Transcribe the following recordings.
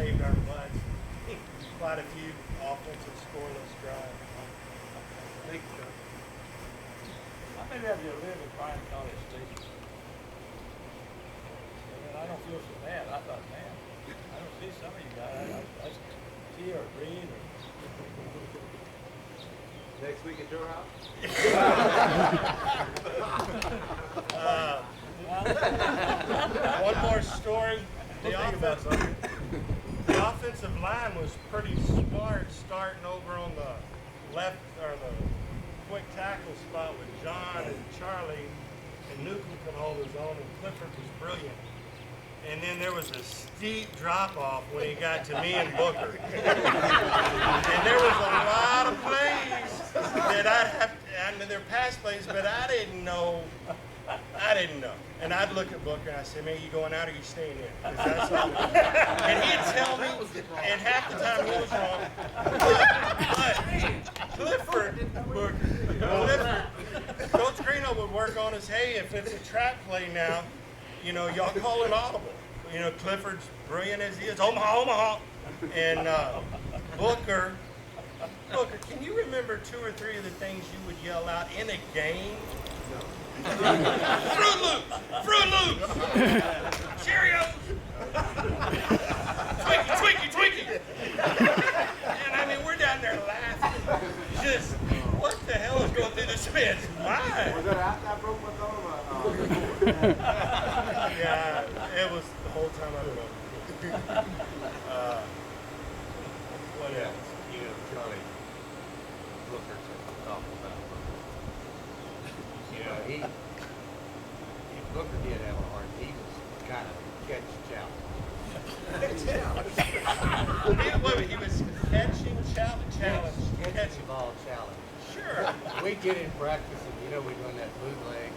saved our butts. Quite a few offensive scoreless drives. Big time. How many of you live at Bryan College Station? I don't feel so bad. I thought, man, I don't see some of you guys. I see or read or. Next week at your house? One more story. The offensive line was pretty smart starting over on the left or the quick tackle spot with John and Charlie, and Newcomb could hold his own, and Clifford was brilliant. And then there was a steep drop-off when he got to me and Booker. And there was a lot of plays that I'd have to, I mean, they're pass plays, but I didn't know. And I'd look at Booker and I said, man, you going out or you staying in? 'Cause that's all. And he'd tell me, and half the time he was wrong. But Clifford, Coach Greeno would work on us, hey, if it's a trap play now, you know, y'all call an audible. You know, Clifford's brilliant as he is. Omaha, Omaha. And Booker, can you remember 2 or 3 of the things you would yell out in a game? No. Fruit Loops! Fruit Loops! Cheerios! Twinkie! And I mean, we're down there laughing. Just, what the hell is going through this man's mind? Was that after I broke my thumb? Yeah, it was the whole time I was going. What else? You know, Charlie Booker talked about. You know, Booker did have a heart. He was kind of catch challenge. He was catching challenge. Catch the ball challenge. Sure. We get in practice and, you know, we're doing that bootleg.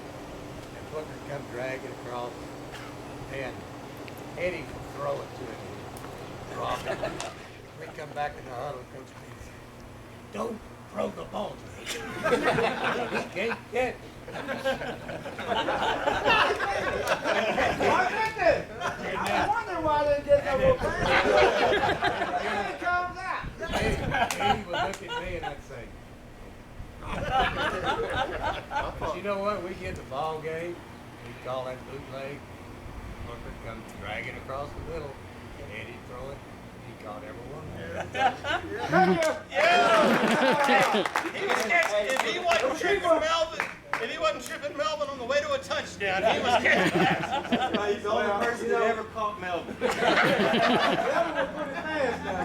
And Booker come dragging across. And Eddie will throw it to him. Drop it. We come back in the huddle, Coach B said, don't throw the ball to him. He can't get it. I wonder why they didn't get no more pass. Here it comes out. Eddie would look at me and I'd say, but you know what? We get in the ball game, we call that bootleg. Booker comes dragging across the middle, and Eddie throw it. He caught everyone. He was catching. If he wasn't tripping Melvin on the way to a touchdown, he was catching passes. He's the only person that ever caught Melvin. Melvin was pretty fast now.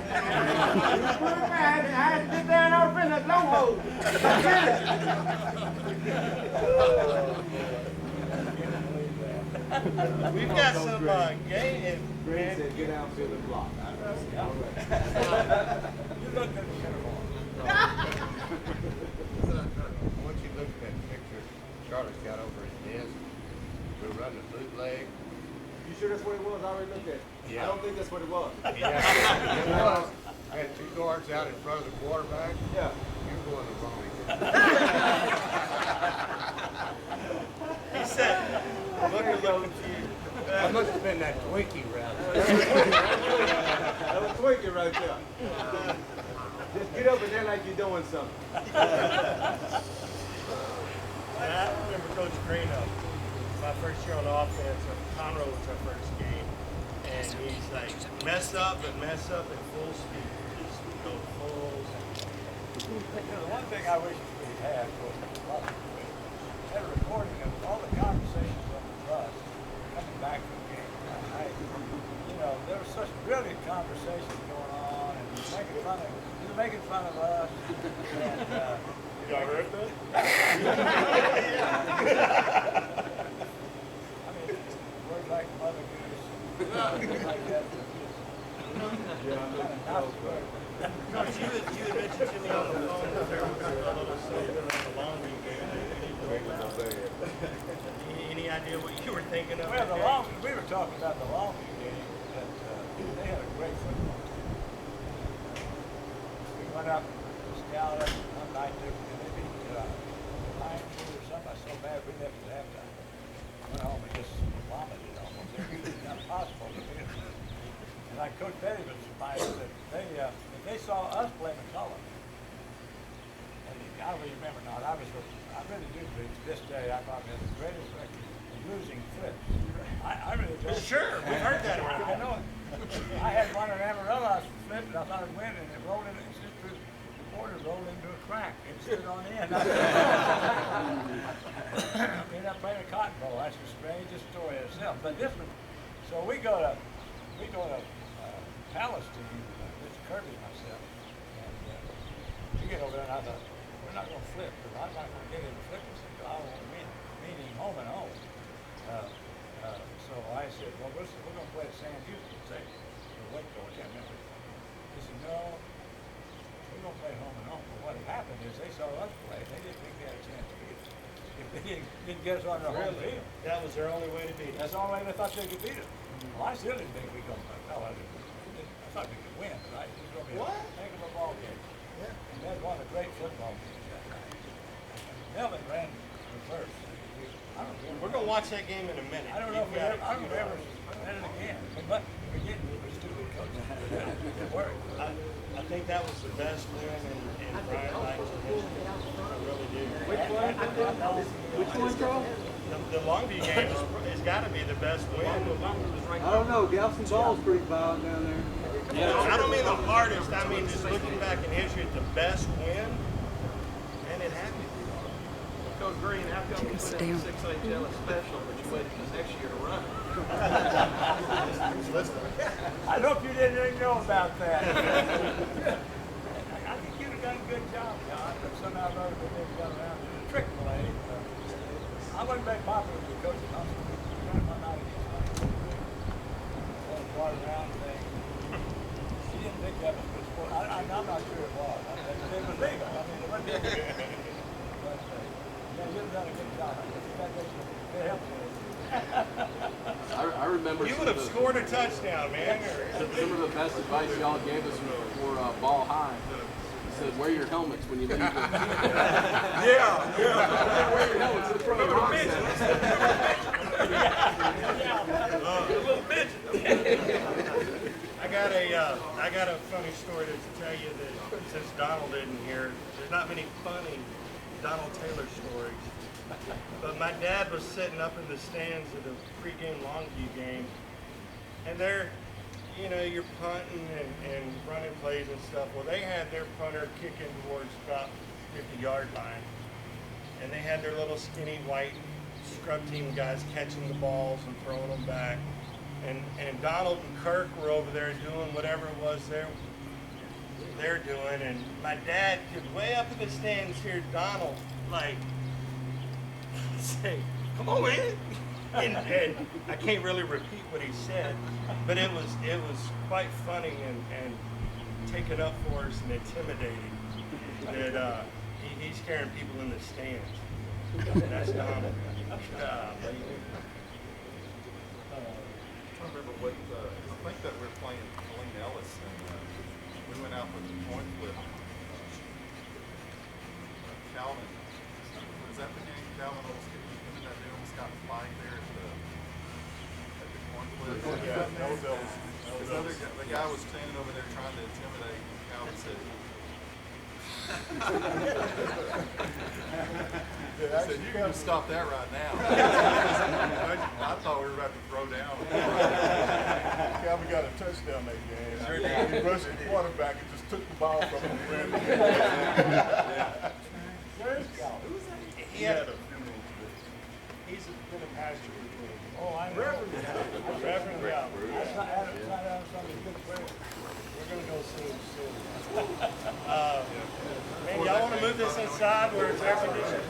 He was pretty fast. I had to get down over in that low hole. We've got some game. Green said, get out and fill the block. You look at the uniform. Once you look at that picture, Charlotte's got over his desk. We're running the bootleg. You sure that's what it was? I already looked at it. Yeah. I don't think that's what it was. I had 2 guards out in front of the quarterback. Yeah. You're going the wrong way. He said, "Look at you." I must have been that Twinkie route. That was Twinkie right there. Just get over there like you're doing something. I remember Coach Greeno, my first year on offense, Conroe was our first game, and he's like, mess up at full speed. Just go full speed. You know, the one thing I wish we had was had a recording of all the conversations on the bus coming back from the game. You know, there was such brilliant conversations going on, and he was making fun of us. And, Y'all heard that? I mean, words like mother goose, things like that. Coach, you had mentioned to me on the phone that there was a little something on the Longview game. Any idea what you were thinking of? Well, we were talking about the Longview game, that they had a great football team. We went up to scout up one night there, and they beat Lions or something. So bad we left at halftime. Went home and just vomited almost everything. It's not possible to beat them. And like Coach Petty was surprised that if they saw us play McCullough, and I don't really remember not, I really do believe to this day I probably have the greatest record of losing flips. I really do. Sure, we've heard that around. I know it. I had one in Amarillo, I flipped and I thought it went and it rolled in, it just through the border rolled into a crack. It stood on end. Ended up playing a cotton ball. That's the strangest story itself. But this one, so we go to Palestine, Mr. Kirby and myself, and we get over there and I thought, we're not going to flip, because I'm not going to get into flipping, so I won't win, meaning home and home. So I said, well, we're going to play at Sam Houston, say, or Waco, I can't remember. He said, no, we're going to play home and home. But what had happened is they saw us play, they didn't think they had a chance to beat us. If they didn't get us on their home field. That was their only way to beat us. That's the only way they thought they could beat us. Well, I still didn't think we could play. No, I didn't. I thought we could win, right? It was going to be a heck of a ball game. Yeah. And that was one of the great football games that night. Melvin ran reverse. We're going to watch that game in a minute. I don't know if we ever ran it again. But we didn't. We were stupid coaches. It worked. I think that was the best win in Bryan Vikings history. I really do. Which one, Charles? The Longview game has got to be the best win. I don't know. Galveston Ball's pretty violent down there. I don't mean the hardest. I mean just looking back in history, it's the best win, and it happened. Coach Green, how come you put in the 6A challenge special, but you waited till next year to run? I hope you didn't even know about that. I think you'd have done a good job, John, but somehow or other we didn't get around to the trick play. I wasn't very popular with Coach Thompson. We ran one night against one water round thing. She didn't think that was good sport. I'm not sure it was. It was legal. I mean, it wasn't legal. But yeah, you've done a good job. It helps you. I remember You would have scored a touchdown, man. some of the best advice y'all gave us for Ball High. He said, wear your helmets when you leave. Yeah. Wear your helmets in the front of the box. Little midget. I got a funny story to tell you that since Donald isn't here, there's not many funny Donald Taylor stories. But my dad was sitting up in the stands at a pregame Longview game, and you're punting and running plays and stuff. Well, they had their punter kicking towards about 50-yard line, and they had their little skinny white scrub team guys catching the balls and throwing them back. And Donald and Kirk were over there doing whatever it was they're doing, and my dad could way up in the stands hear Donald like say, "Come on, man!" And I can't really repeat what he said, but it was quite funny and taken up for us and intimidating. That he's scaring people in the stands. That's Donald. I remember what, I think that we were playing Colleen Ellis, and we went out with the point flip. Calvin, was that the game? Calvin almost ended that deal, almost got flagged there at the point flip. The guy was standing over there trying to intimidate, and Calvin said, he said, "You can stop that right now." I thought we were about to throw down. Calvin got a touchdown that game. He rushed the quarterback and just took the ball from him and ran it. Where's Calvin? He had a funeral today. He's been a pastor before. Oh, I know. Reverend Gal. That's not something good for. We're gonna go soon. Man, y'all want to move this inside where it's air conditioned?